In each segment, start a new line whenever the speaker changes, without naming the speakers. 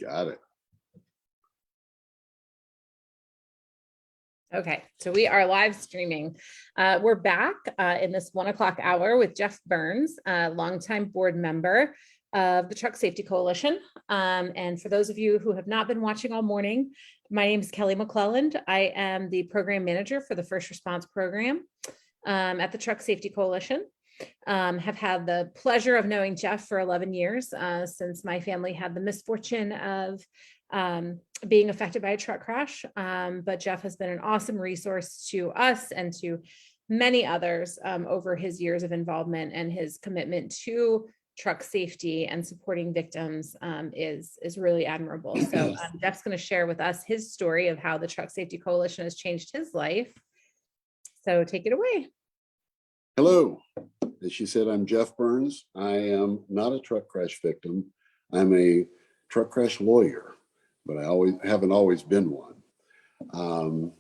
Got it.
Okay, so we are live streaming. We're back in this 1 o'clock hour with Jeff Burns, a longtime board member of the Truck Safety Coalition. And for those of you who have not been watching all morning, my name is Kelly McClelland. I am the program manager for the First Response Program at the Truck Safety Coalition. Have had the pleasure of knowing Jeff for 11 years since my family had the misfortune of being affected by a truck crash. But Jeff has been an awesome resource to us and to many others over his years of involvement, and his commitment to truck safety and supporting victims is really admirable. So Jeff's going to share with us his story of how the Truck Safety Coalition has changed his life. So take it away.
Hello. As she said, I'm Jeff Burns. I am not a truck crash victim. I'm a truck crash lawyer, but I haven't always been one.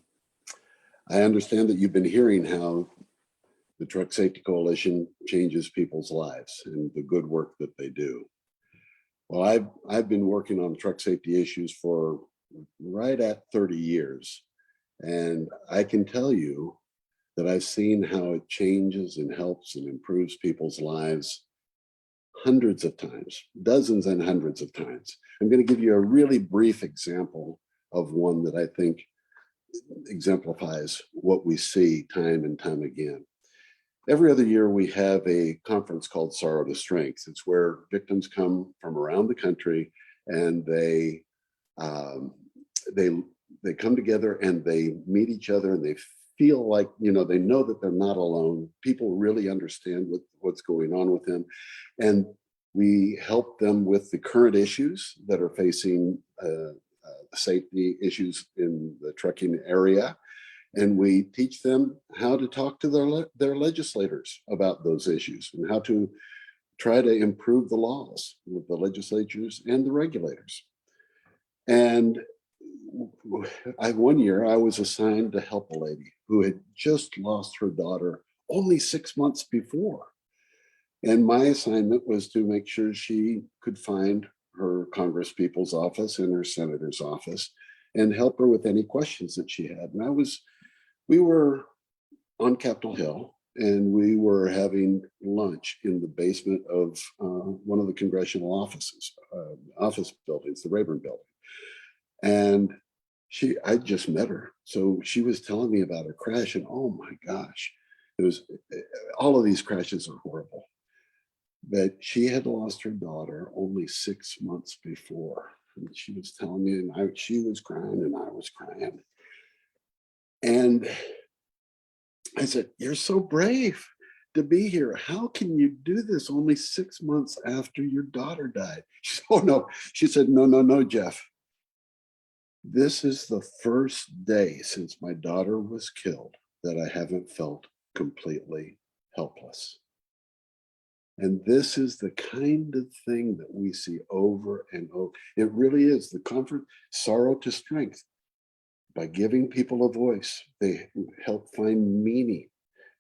I understand that you've been hearing how the Truck Safety Coalition changes people's lives and the good work that they do. Well, I've been working on truck safety issues for right at 30 years, and I can tell you that I've seen how it changes and helps and improves people's lives hundreds of times, dozens and hundreds of times. I'm going to give you a really brief example of one that I think exemplifies what we see time and time again. Every other year, we have a conference called Sorrow to Strength. It's where victims come from around the country, and they come together and they meet each other, and they feel like, they know that they're not alone. People really understand what's going on with them. And we help them with the current issues that are facing safety issues in the trucking area. And we teach them how to talk to their legislators about those issues and how to try to improve the laws with the legislatures and the regulators. And one year I was assigned to help a lady who had just lost her daughter only 6 months before. And my assignment was to make sure she could find her congresspeople's office and her senator's office and help her with any questions that she had. And we were on Capitol Hill, and we were having lunch in the basement of one of the congressional office buildings, the Rayburn building. And I just met her. So she was telling me about her crash, and oh my gosh, all of these crashes are horrible. But she had lost her daughter only 6 months before. And she was telling me, and she was crying and I was crying. And I said, "You're so brave to be here. How can you do this only 6 months after your daughter died?" She said, "Oh no." She said, No, Jeff. This is the first day since my daughter was killed that I haven't felt completely helpless. And this is the kind of thing that we see over and over. It really is the comfort, sorrow to strength. By giving people a voice, they help find meaning,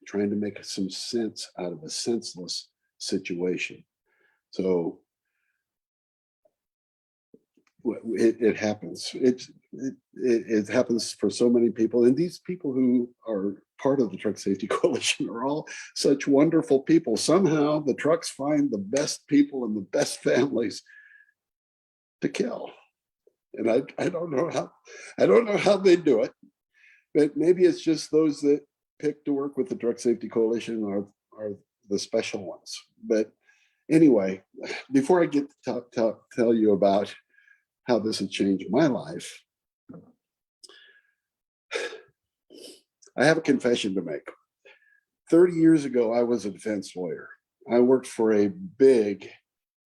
trying to make some sense out of a senseless situation. So it happens. It happens for so many people. And these people who are part of the Truck Safety Coalition are all such wonderful people. Somehow the trucks find the best people and the best families to kill. And I don't know how they do it, but maybe it's just those that pick to work with the Truck Safety Coalition are the special ones. But anyway, before I get to tell you about how this has changed my life, I have a confession to make. 30 years ago, I was a defense lawyer. I worked for a big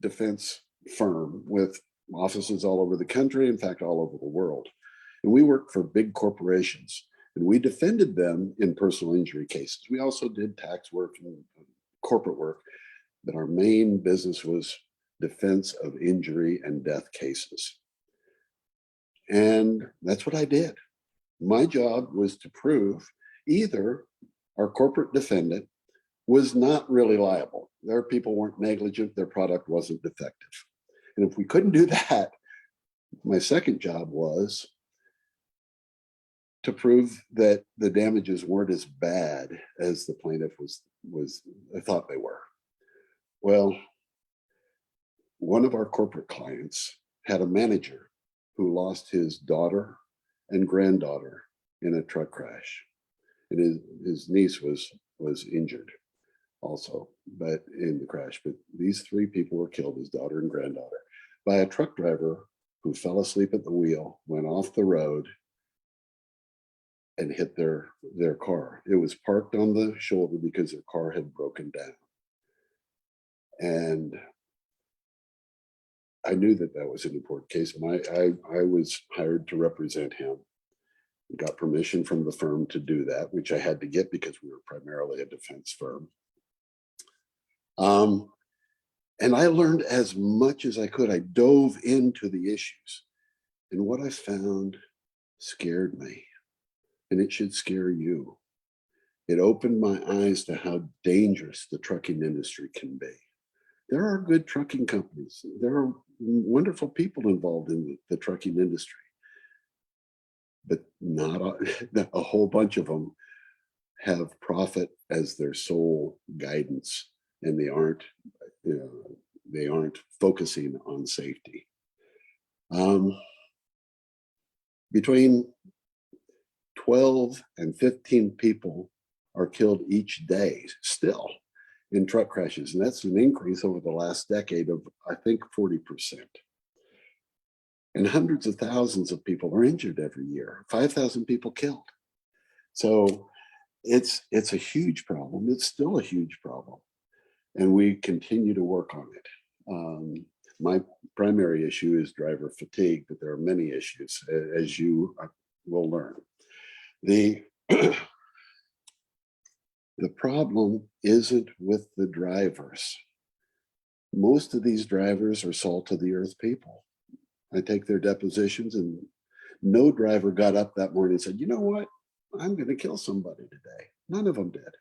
defense firm with offices all over the country, in fact, all over the world. And we worked for big corporations, and we defended them in personal injury cases. We also did tax work and corporate work, but our main business was defense of injury and death cases. And that's what I did. My job was to prove either our corporate defendant was not really liable. Their people weren't negligent, their product wasn't defective. And if we couldn't do that, My second job was to prove that the damages weren't as bad as the plaintiff was thought they were. Well, one of our corporate clients had a manager who lost his daughter and granddaughter in a truck crash, and his niece was injured also, but in the crash. But these three people were killed: his daughter and granddaughter, by a truck driver who fell asleep at the wheel, went off the road, and hit their car. It was parked on the shoulder because their car had broken down. And I knew that that was an important case, and I was hired to represent him. Got permission from the firm to do that, which I had to get because we were primarily a defense firm. And I learned as much as I could. I dove into the issues, and what I found scared me, and it should scare you. It opened my eyes to how dangerous the trucking industry can be. There are good trucking companies. There are wonderful people involved in the trucking industry, but not a whole bunch of them have profit as their sole guidance, and they aren't focusing on safety. Between 12 and 15 people are killed each day still in truck crashes, and that's an increase over the last decade of, I think, 40%. And hundreds of thousands of people are injured every year, 5,000 people killed. So it's a huge problem. It's still a huge problem, and we continue to work on it. My primary issue is driver fatigue, but there are many issues, as you will learn. The problem isn't with the drivers. Most of these drivers are salt of the earth people. I take their depositions, and no driver got up that morning and said, you know what, I'm going to kill somebody today. None of them did.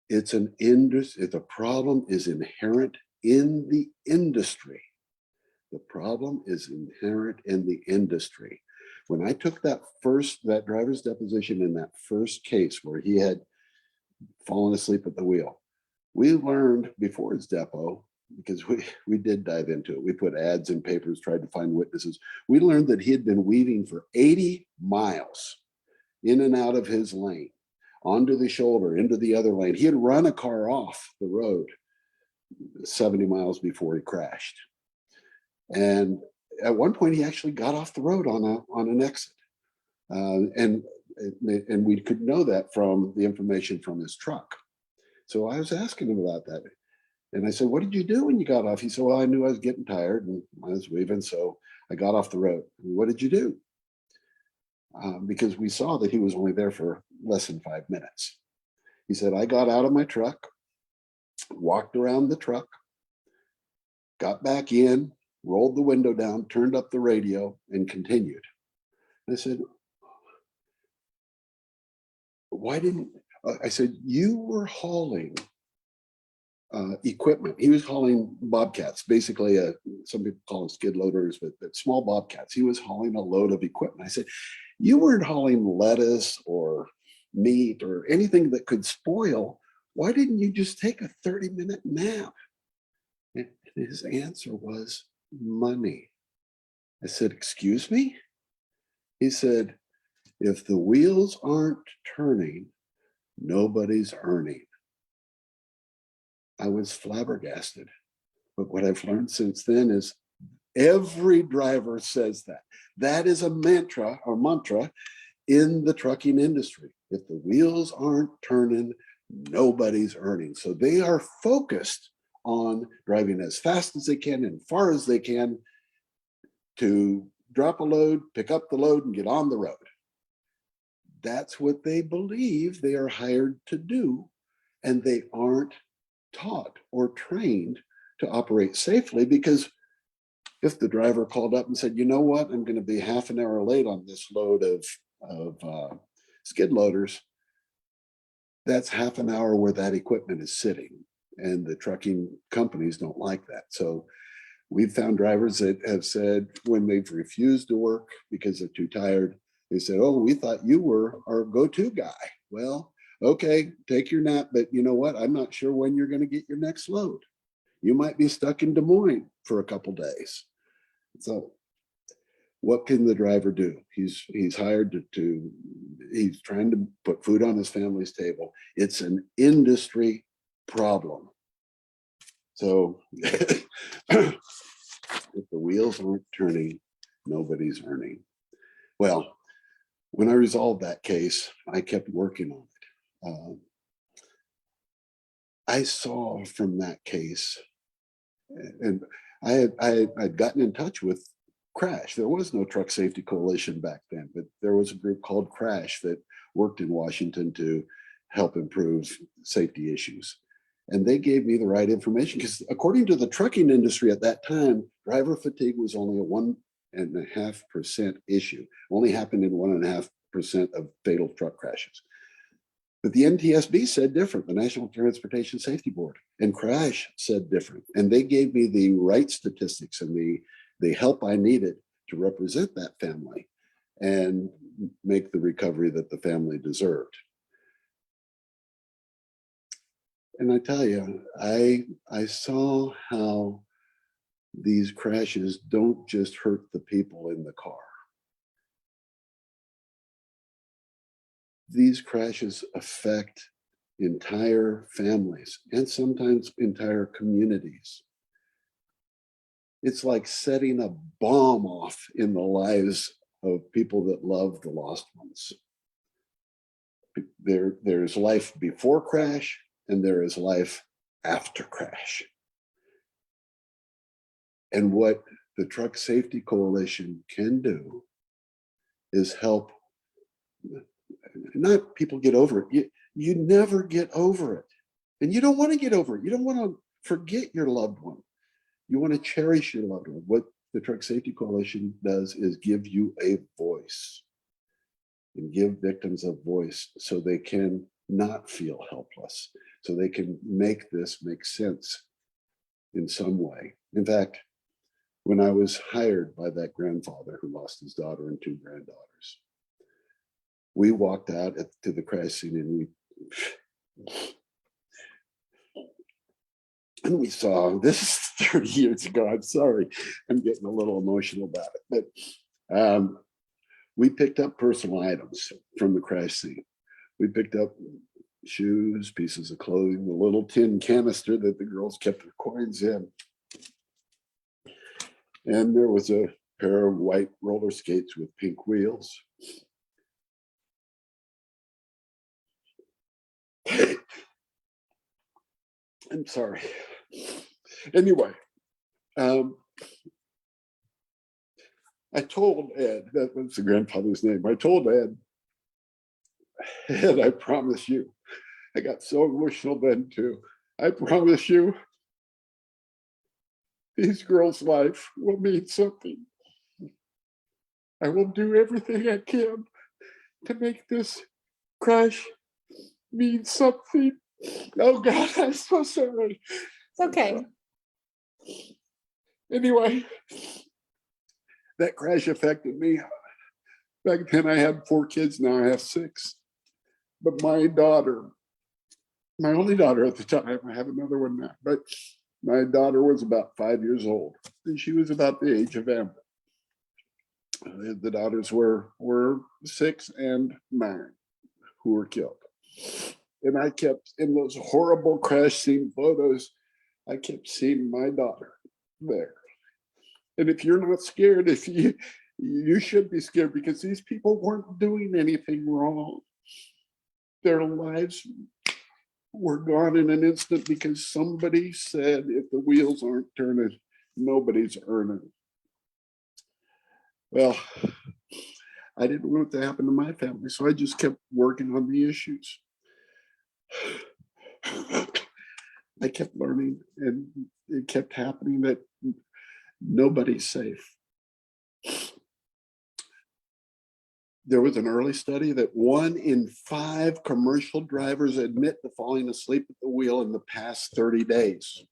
It's an industry. The problem is inherent in the industry. The problem is inherent in the industry. When I took that driver's deposition in that first case where he had fallen asleep at the wheel, we learned before his depo, because we did dive into it. We put ads in papers, tried to find witnesses. We learned that he had been weaving for 80 miles in and out of his lane, onto the shoulder, into the other lane. He had run a car off the road 70 miles before he crashed. And at one point, he actually got off the road on an exit. And we could know that from the information from his truck. So I was asking him about that. And I said, what did you do when you got off? He said, well, I knew I was getting tired and I was weaving, so I got off the road. What did you do? Because we saw that he was only there for less than 5 minutes. He said, I got out of my truck, walked around the truck, got back in, rolled the window down, turned up the radio, and continued. And I said, I said, you were hauling equipment. He was hauling bobcats, basically some people call them skid loaders, but small bobcats. He was hauling a load of equipment. I said, you weren't hauling lettuce or meat or anything that could spoil. Why didn't you just take a 30-minute nap? And his answer was money. I said, excuse me? He said, if the wheels aren't turning, nobody's earning. I was flabbergasted. But what I've learned since then is every driver says that. That is a mantra in the trucking industry. If the wheels aren't turning, nobody's earning. So they are focused on driving as fast as they can and far as they can to drop a load, pick up the load, and get on the road. That's what they believe they are hired to do, and they aren't taught or trained to operate safely, because if the driver called up and said, you know what, I'm going to be half an hour late on this load of skid loaders, that's half an hour where that equipment is sitting, and the trucking companies don't like that. So We've found drivers that have said when they've refused to work because they're too tired, they said, oh, we thought you were our go-to guy. Well, okay, take your nap, but you know what? I'm not sure when you're going to get your next load. You might be stuck in Des Moines for a couple days. So what can the driver do? He's hired he's trying to put food on his family's table. It's an industry problem. So if the wheels aren't turning, nobody's earning. Well, when I resolved that case, I kept working on it. I saw from that case, and I'd gotten in touch with Crash. There was no Truck Safety Coalition back then, but there was a group called Crash that worked in Washington to help improve safety issues. And they gave me the right information because according to the trucking industry at that time, driver fatigue was only a 1.5% issue, only happened in 1.5% of fatal truck crashes. But the NTSB said different, the National Transportation Safety Board, and Crash said different. And they gave me the right statistics and the help I needed to represent that family and make the recovery that the family deserved. And I tell you, I saw how these crashes don't just hurt the people in the car. These crashes affect entire families and sometimes entire communities. It's like setting a bomb off in the lives of people that love the lost ones. There's life before crash and there is life after crash. And what the Truck Safety Coalition can do is help not people get over it. You never get over it. And you don't want to get over it. You don't want to forget your loved one. You want to cherish your loved one. What the Truck Safety Coalition does is give you a voice and give victims a voice so they can not feel helpless, so they can make this make sense in some way. In fact, when I was hired by that grandfather who lost his daughter and two granddaughters, we walked out to the crash scene and we saw, this is 30 years ago, I'm sorry, I'm getting a little emotional about it, but we picked up personal items from the crash scene. We picked up shoes, pieces of clothing, the little tin canister that the girls kept their coins in. And there was a pair of white roller skates with pink wheels. I'm sorry. Anyway, I told Ed, that was the grandfather's name. I told Ed, I promise you, I got so emotional then too. I promise you, these girls' life will mean something. I will do everything I can to make this crash mean something. Oh God, I'm so sorry.
It's okay.
Anyway, that crash affected me. Back then I had 4 kids, now I have 6. But my daughter, my only daughter at the time, I have another one now, but my daughter was about 5 years old and she was about the age of Amber. The daughters were 6 and 9 who were killed. And I kept, in those horrible crash scene photos, I kept seeing my daughter there. And if you're not scared, if you should be scared, because these people weren't doing anything wrong. Their lives were gone in an instant because somebody said, if the wheels aren't turning, nobody's earning. Well, I didn't want it to happen to my family, so I just kept working on the issues. I kept learning, and it kept happening that nobody's safe. There was an early study that 1 in 5 commercial drivers admit to falling asleep at the wheel in the past 30 days.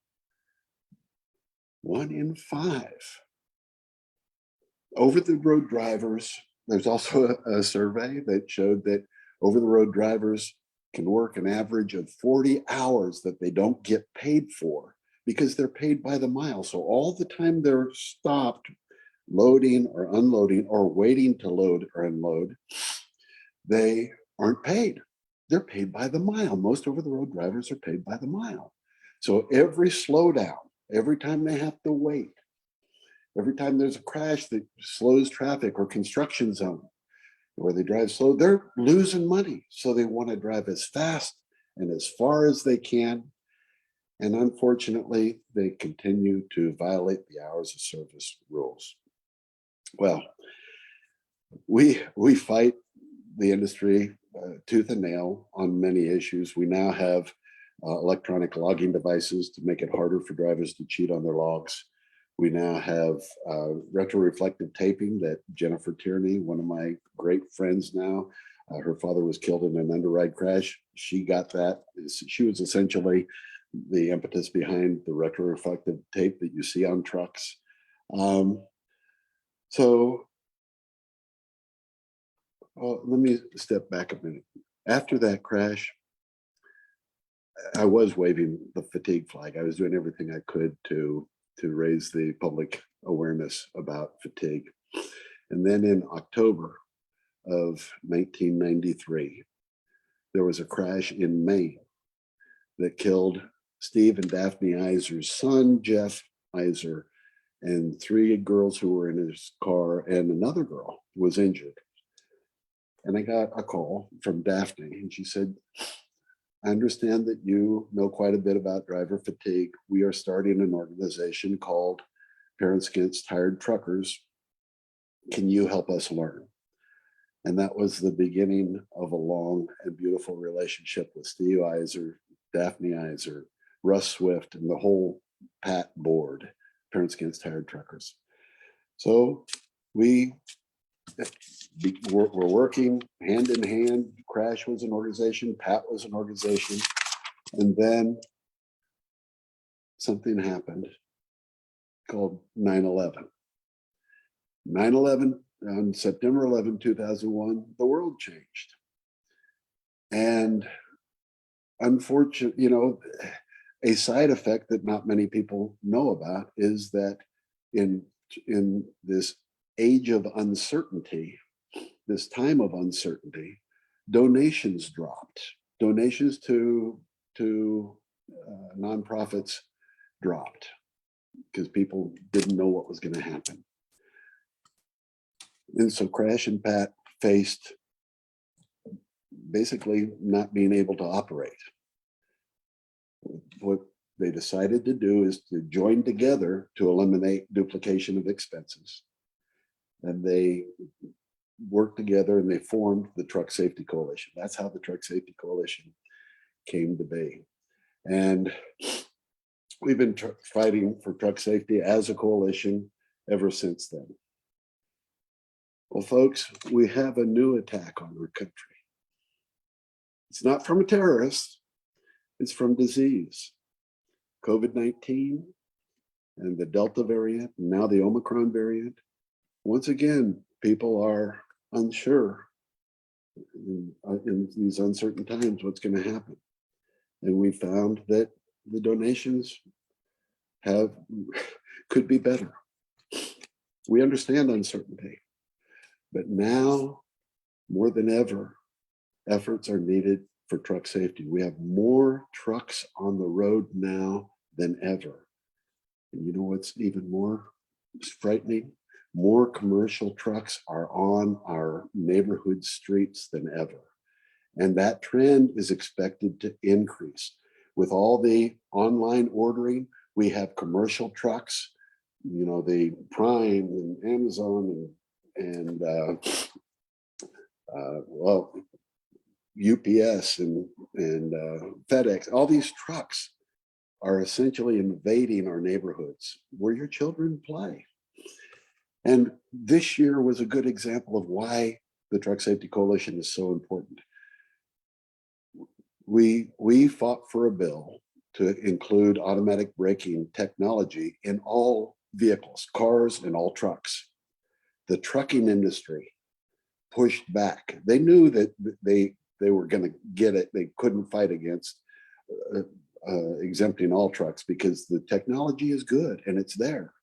1 in 5. Over the road drivers, there's also a survey that showed that over the road drivers can work an average of 40 hours that they don't get paid for because they're paid by the mile. So all the time they're stopped loading or unloading or waiting to load or unload, they aren't paid. They're paid by the mile. Most over the road drivers are paid by the mile. So every slowdown, every time they have to wait, every time there's a crash that slows traffic or construction zone where they drive slow, they're losing money. So they want to drive as fast and as far as they can. And unfortunately, they continue to violate the hours of service rules. Well, we fight the industry tooth and nail on many issues. We now have electronic logging devices to make it harder for drivers to cheat on their logs. We now have retroreflective taping that Jennifer Tierney, one of my great friends now, her father was killed in an underride crash. She got that. She was essentially the impetus behind the retroreflective tape that you see on trucks. So let me step back a minute. After that crash, I was waving the fatigue flag. I was doing everything I could to raise the public awareness about fatigue. And then in October of 1993, there was a crash in Maine that killed Steve and Daphne Iser's son, Jeff Iser, and 3 girls who were in his car, and another girl was injured. And I got a call from Daphne, and she said, I understand that you know quite a bit about driver fatigue. We are starting an organization called Parents Against Tired Truckers. Can you help us learn? And that was the beginning of a long and beautiful relationship with Steve Iser, Daphne Iser, Russ Swift, and the whole PAT board, Parents Against Tired Truckers. So we're working hand in hand. Crash was an organization, PAT was an organization, and then something happened called 9/11. 9/11, on September 11, 2001, the world changed. And unfortunately, a side effect that not many people know about is that in this age of uncertainty, this time of uncertainty, donations dropped. Donations to nonprofits dropped because people didn't know what was going to happen. And so Crash and Pat faced basically not being able to operate. What they decided to do is to join together to eliminate duplication of expenses. And they worked together and they formed the Truck Safety Coalition. That's how the Truck Safety Coalition came to be. And we've been fighting for truck safety as a coalition ever since then. Well, folks, we have a new attack on our country. It's not from a terrorist, it's from disease. COVID-19 and the Delta variant, and now the Omicron variant. Once again, people are unsure in these uncertain times what's going to happen. And we found that the donations could be better. We understand uncertainty, but now more than ever, efforts are needed for truck safety. We have more trucks on the road now than ever. And you know what's even more frightening? More commercial trucks are on our neighborhood streets than ever. And that trend is expected to increase. With all the online ordering, we have commercial trucks, the Prime and Amazon and UPS and FedEx. All these trucks are essentially invading our neighborhoods where your children play. And this year was a good example of why the Truck Safety Coalition is so important. We fought for a bill to include automatic braking technology in all vehicles, cars and all trucks. The trucking industry pushed back. They knew that they were going to get it. They couldn't fight against exempting all trucks because the technology is good and it's there.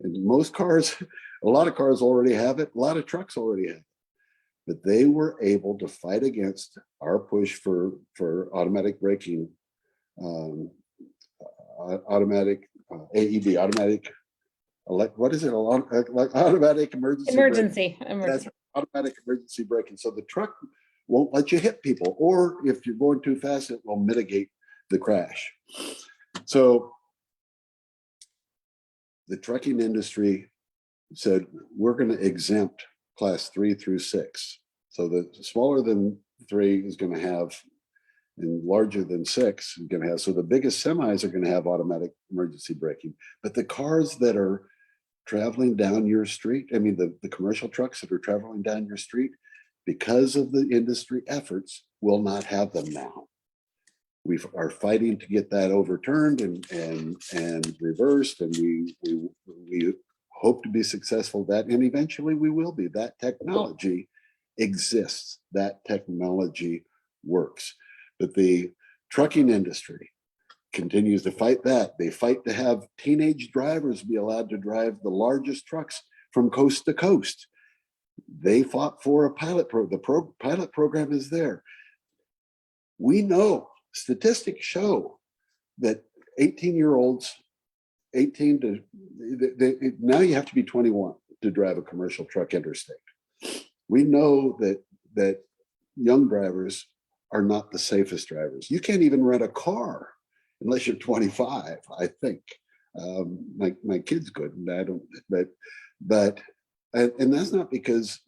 And most cars, a lot of cars already have it. A lot of trucks already have it. But they were able to fight against our push for automatic braking, automatic AEB, automatic, what is it? Automatic emergency braking. That's automatic emergency braking. So the truck won't let you hit people, or if you're going too fast, it will mitigate the crash. So the trucking industry said, we're going to exempt class 3 through 6. So the smaller than 3 is going to have, and larger than 6 is going to have. So the biggest semis are going to have automatic emergency braking. But the cars that are traveling down your street, I mean, the commercial trucks that are traveling down your street, because of the industry efforts, will not have them now. We are fighting to get that overturned and reversed, and we hope to be successful with that, and eventually we will be. That technology exists. That technology works. But the trucking industry continues to fight that. They fight to have teenage drivers be allowed to drive the largest trucks from coast to coast. They fought for a pilot program. The pilot program is there. We know, statistics show that 18-year-olds, 18 to, now you have to be 21 to drive a commercial truck interstate. We know that young drivers are not the safest drivers. You can't even rent a car unless you're 25, I think. My kid's good, and I don't, but that's not because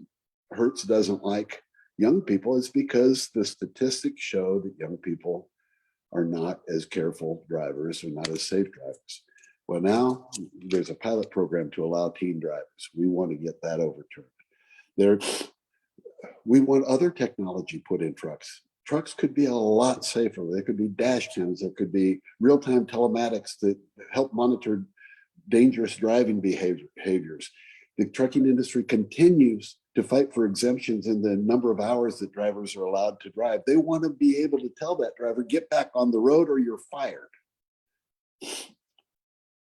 Hertz doesn't like young people. It's because the statistics show that young people are not as careful drivers or not as safe drivers. Well, now there's a pilot program to allow teen drivers. We want to get that overturned. We want other technology put in trucks. Trucks could be a lot safer. There could be dash cams. There could be real-time telematics that help monitor dangerous driving behaviors. The trucking industry continues to fight for exemptions in the number of hours that drivers are allowed to drive. They want to be able to tell that driver, get back on the road or you're fired.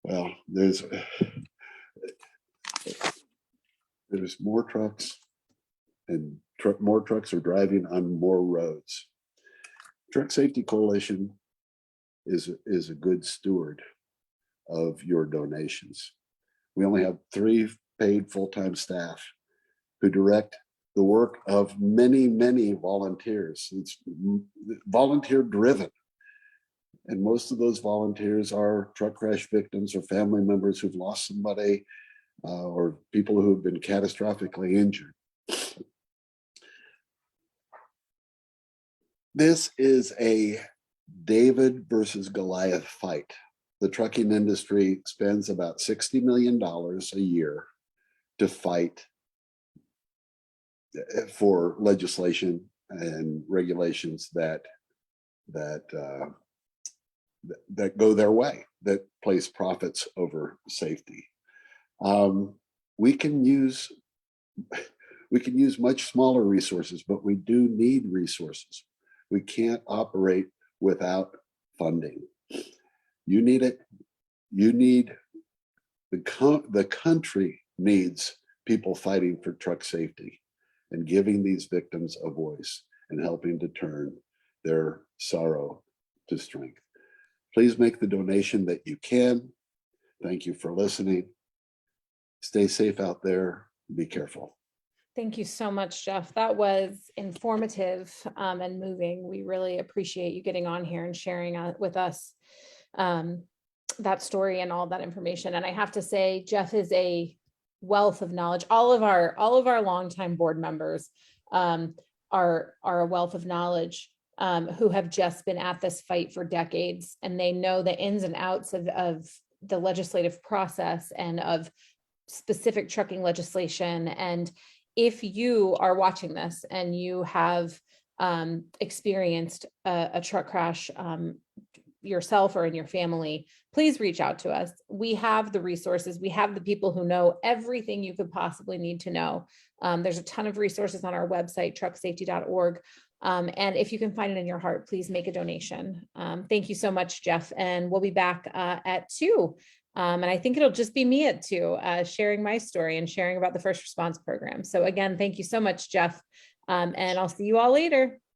Well, there's more trucks, and more trucks are driving on more roads. Truck Safety Coalition is a good steward of your donations. We only have 3 paid full-time staff who direct the work of many, many volunteers. It's volunteer driven. And most of those volunteers are truck crash victims or family members who've lost somebody, or people who have been catastrophically injured. This is a David versus Goliath fight. The trucking industry spends about $60 million a year to fight for legislation and regulations that go their way, that place profits over safety. We can use much smaller resources, but we do need resources. We can't operate without funding. You need it. You need the country needs people fighting for truck safety and giving these victims a voice and helping to turn their sorrow to strength. Please make the donation that you can. Thank you for listening. Stay safe out there. Be careful.
Thank you so much, Jeff. That was informative and moving. We really appreciate you getting on here and sharing with us that story and all that information. And I have to say, Jeff is a wealth of knowledge. All of our longtime board members are a wealth of knowledge, who have just been at this fight for decades, and they know the ins and outs of the legislative process and of specific trucking legislation. And if you are watching this and you have experienced a truck crash, yourself or in your family, please reach out to us. We have the resources. We have the people who know everything you could possibly need to know. There's a ton of resources on our website, trucksafety.org. And if you can find it in your heart, please make a donation. Thank you so much, Jeff. And we'll be back at 2. And I think it'll just be me at 2, sharing my story and sharing about the first response program. So again, thank you so much, Jeff. And I'll see you all later.